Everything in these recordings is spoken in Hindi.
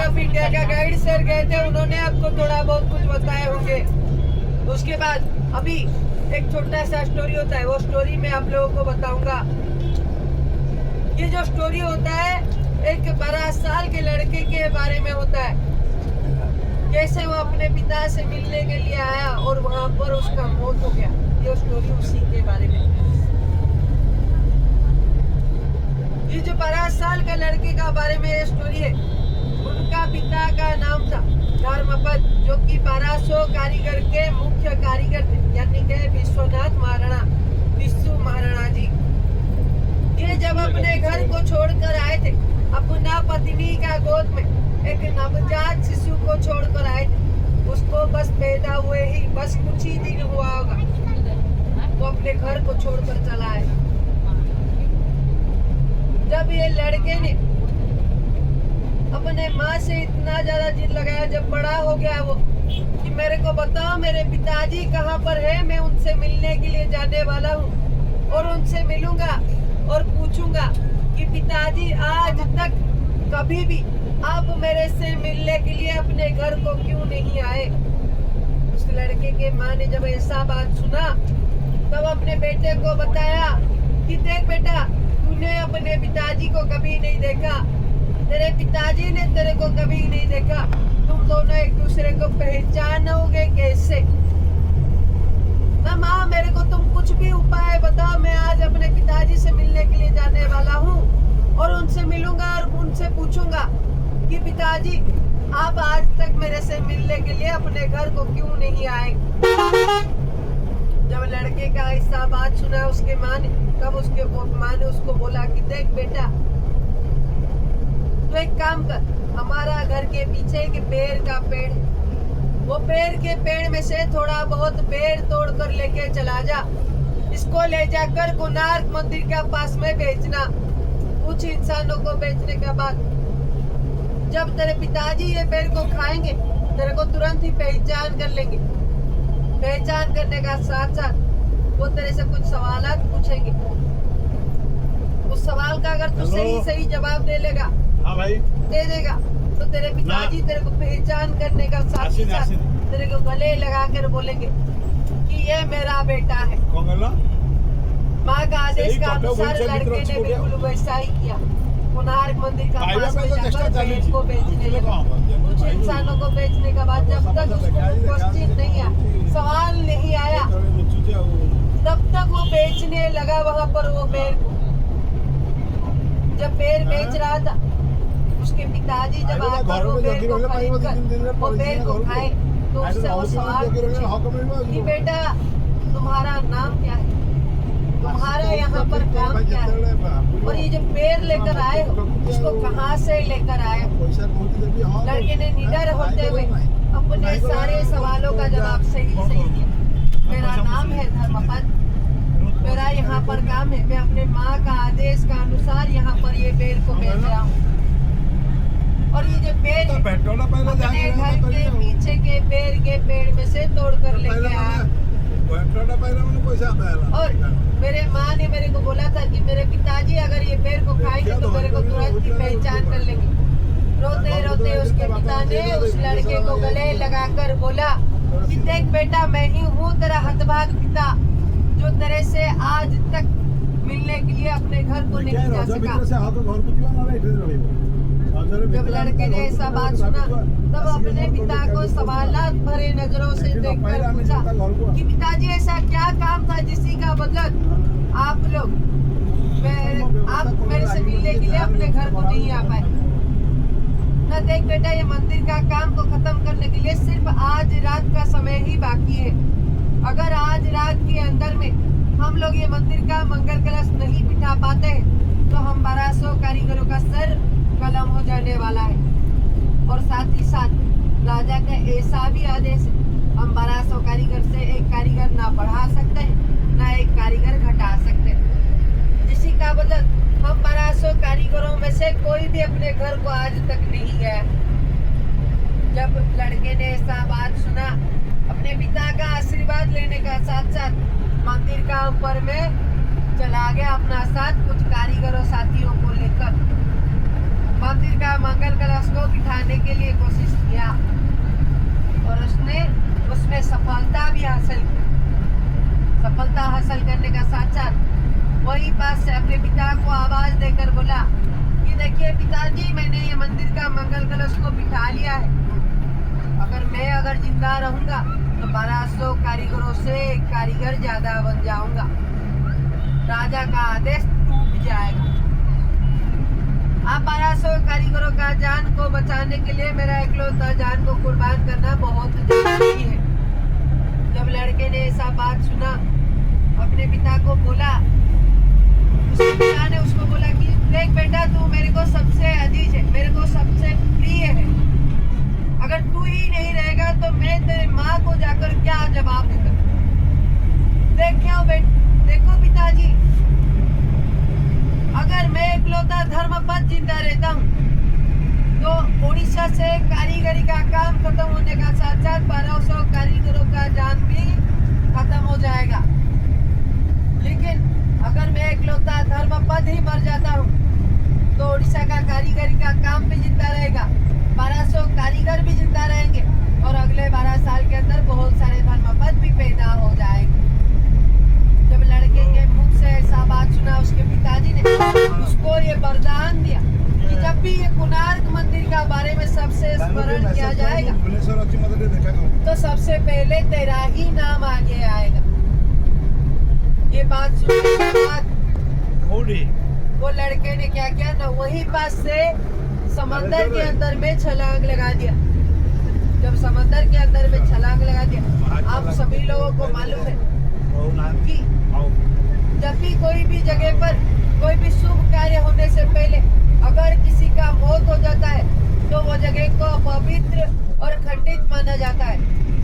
ऑफ इंडिया का गाइड सर गए थे, उन्होंने आपको थोड़ा बहुत कुछ बताए होंगे। उसके बाद अभी एक छोटा सा स्टोरी होता है, वो स्टोरी मैं आप लोगों को बताऊंगा। ये जो स्टोरी होता है एक 12 साल के लड़के के बारे में होता है, कैसे वो अपने पिता से मिलने के लिए आया और वहां पर उसका मौत हो गया। ये स्टोरी उसी के बारे में। ये जो 12 साल का लड़के का बारे में ये स्टोरी है, उनका पिता का नाम था धर्मपद, जो कि 1200 कारीगर के मुख्य कारीगर थे, यानी कि विश्वनाथ महाराणा, विश्व महाराणा जी। ये जब अपने घर को छोड़कर आए थे, अपना पत्नी का गोद में एक नवजात शिशु को छोड़कर आए थे। उसको बस पैदा हुए ही बस कुछ ही दिन हुआ होगा, वो अपने घर को छोड़कर चला है। जब ये लड़के ने अपने माँ से इतना ज्यादा जिद लगाया, जब बड़ा हो गया वो कि मेरे को बताओ मेरे पिताजी कहाँ पर है, मैं उनसे मिलने के लिए जाने वाला हूँ और उनसे मिलूंगा और पूछूंगा कि पिताजी आज तक कभी भी आप मेरे से मिलने के लिए अपने घर को क्यों नहीं आए। उस लड़के के माँ ने जब ऐसा बात सुना, तब अपने बेटे को बताया कि देख बेटा, तूने अपने पिताजी को कभी नहीं देखा, तेरे पिताजी ने तेरे को कभी नहीं देखा, तुम दोनों एक दूसरे को पहचानोगे कैसे। ना माँ, मेरे को तुम कुछ भी उपाय बताओ, मैं आज अपने पिताजी से मिलने के लिए जाने वाला हूँ और उनसे मिलूंगा और उनसे पूछूंगा कि पिताजी आप आज तक मेरे से मिलने के लिए अपने घर को क्यों नहीं आए। जब लड़के का ऐसा बात सुना उसके माँ ने, तब उसके माँ ने उसको बोला कि देख बेटा, तो एक काम कर, हमारा घर के पीछे एक पेड़ का पेड़, वो पेड़ के पेड़ में से थोड़ा बहुत पेड़ तोड़ कर लेके चला जा, इसको ले जाकर कोणार्क मंदिर के पास में बेचना। कुछ इंसानों को बेचने के बाद जब तेरे पिताजी ये पेड़ को खाएंगे, तेरे को तुरंत ही पहचान कर लेंगे। पहचान करने का साथ साथ वो तेरे से कुछ सवालात पूछेंगे। उस सवाल का अगर तू सही जवाब दे लेगा, हाँ भाई, दे देगा, तो तेरे पिताजी तेरे को पहचान करने का साथ ही साथ तेरे को गले लगा कर बोलेंगे कि ये मेरा बेटा है। माँ का आदेश का अनुसार लड़के ने बिल्कुल वैसा ही किया। कोणार्क मंदिर का पास में जाकर पेड़ को बेचने लगा। कुछ इंसानों को बेचने के बाद जब तक उसको क्वेश्चन नहीं आया, सवाल नहीं आया, तब तक वो बेचने लगा वहाँ पर वो पेड़ को। जब पेड़ बेच रहा था, उसके पिताजी जब आकर वो पेड़ को खरीदकर वो पेड़ को खाए, तो उससे वो सवाल पूछे कि बेटा तुम्हारा नाम क्या है, तुम्हारा यहाँ पर काम क्या है, और ये जो पेड़ लेकर आए हो इसको कहाँ से लेकर आए हो। लड़के ने निडर होते हुए अपने सारे सवालों का जवाब सही दिया। मेरा नाम है धर्मपद, मेरा यहाँ पर काम है, मैं अपने माँ का आदेश का अनुसार यहाँ पर ये पेड़ को बेच रहा हूँ। और ये जो पेड़ अपने घर के पीछे के पेड़ में से तोड़ कर लेके आया। और मेरे माँ ने मेरे को बोला था कि मेरे पिताजी अगर ये पेड़ को खाएंगे तो मेरे को तुरंत ही पहचान कर लेंगे। रोते रोते उसके पिता ने उस लड़के को गले लगाकर बोला कि देख बेटा, मैं ही हूँ तेरा हतभाग पिता, जो तेरे से आज तक मिलने के लिए अपने घर को नहीं जा सका। जब लड़के ने ऐसा बात सुना, तब अपने पिता को सवालात भरे नजरों से देखकर पूछा कि पिताजी ऐसा क्या काम था जिसी का बदौलत आप मेरे से मिलने के लिए अपने घर को नहीं आ पाए। न देख बेटा, ये मंदिर का काम को खत्म करने के लिए सिर्फ आज रात का समय ही बाकी है। अगर आज रात के अंदर में हम लोग ये मंदिर का मंगल कलश नहीं बिठा पाते हैं, तो हम 1200 कारीगरों का सर कलम हो जाने वाला है। और साथ ही साथ राजा का ऐसा भी आदेश है, हम 1200 कारीगर से एक कारीगर ना बढ़ा सकते हैं, ना एक कारीगर घटा सकते हैं। जिसी का बदल हम 1200 कारीगरों में से कोई भी अपने घर को आज तक नहीं गया। जब लड़के ने ऐसा बात सुना, अपने पिता का आशीर्वाद लेने का साथ साथ मंदिर का ऊपर में चला गया अपना साथ कुछ कारीगरों साथियों को लेकर। मंदिर का मंगल कलश को बिठाने के लिए सफलता हासिल करने का साथ साथ वही पास से अपने पिता को आवाज देकर बोला कि देखिए पिताजी, मैंने ये मंदिर का मंगल कलश को बिठा लिया है। अगर जिंदा रहूंगा तो 1200 कारीगरों से कारीगर ज्यादा बन जाऊंगा। राजा का आदेश टूट जाएगा। आप 1200 कारीगरों का जान को बचाने के लिए मेरा इकलौता जान को कुर्बान करना बहुत जरूरी है। जब लड़के ने ऐसा बात सुना, अपने पिता को बोला, उसके पिता ने उसको बोला कि देख बेटा, तू मेरे को सबसे अजीज है, मेरे को सबसे प्रिय है। अगर तू ही नहीं रहेगा तो मैं तेरे माँ को जाकर क्या जवाब दूंगा। देखो पिताजी, अगर मैं इकलौता धर्मपद जिंदा रहता हूँ तो उड़ीसा से कारीगरी का काम खत्म होने का साथ साथ 1200 कारीगरों का जान भी खत्म हो जाएगा। लेकिन अगर मैं इकलौता धर्मपद ही मर जाता हूँ तो उड़ीसा का कारीगरी का काम भी जिंदा रहेगा, 1200 कारीगर भी जिंदा रहेंगे और अगले 12 साल के अंदर बहुत सारे धर्मपद भी पैदा हो जाएंगे। जब लड़के के मुख से ऐसा बात सुना, उसके पिताजी ने उसको ये वरदान दिया कि जब भी ये कोणार्क मंदिर का बारे में सबसे स्मरण किया जाएगा तो सबसे पहले तेरा ही नाम आगे आएगा। ये बात सुनने के बाद वो लड़के ने क्या किया ना, वही पास से समंदर के अंदर में छलांग लगा दिया। जब समंदर के अंदर में छलांग लगा दिया, आप सभी लोगों को मालूम है कि जब भी कोई भी जगह पर कोई भी शुभ कार्य होने से पहले अगर किसी का मौत हो जाता है तो वो जगह को पवित्र और खंडित माना जाता है।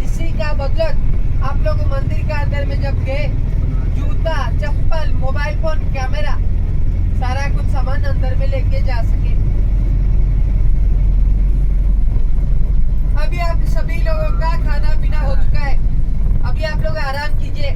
इसी का बदौलत आप लोग मंदिर के अंदर में जब गए, जूता, चप्पल, मोबाइल फोन, कैमरा, सारा कुछ सामान अंदर में लेके जा सके। अभी आप सभी लोगों का खाना पीना हो चुका है। अभी आप लोग आराम कीजिए।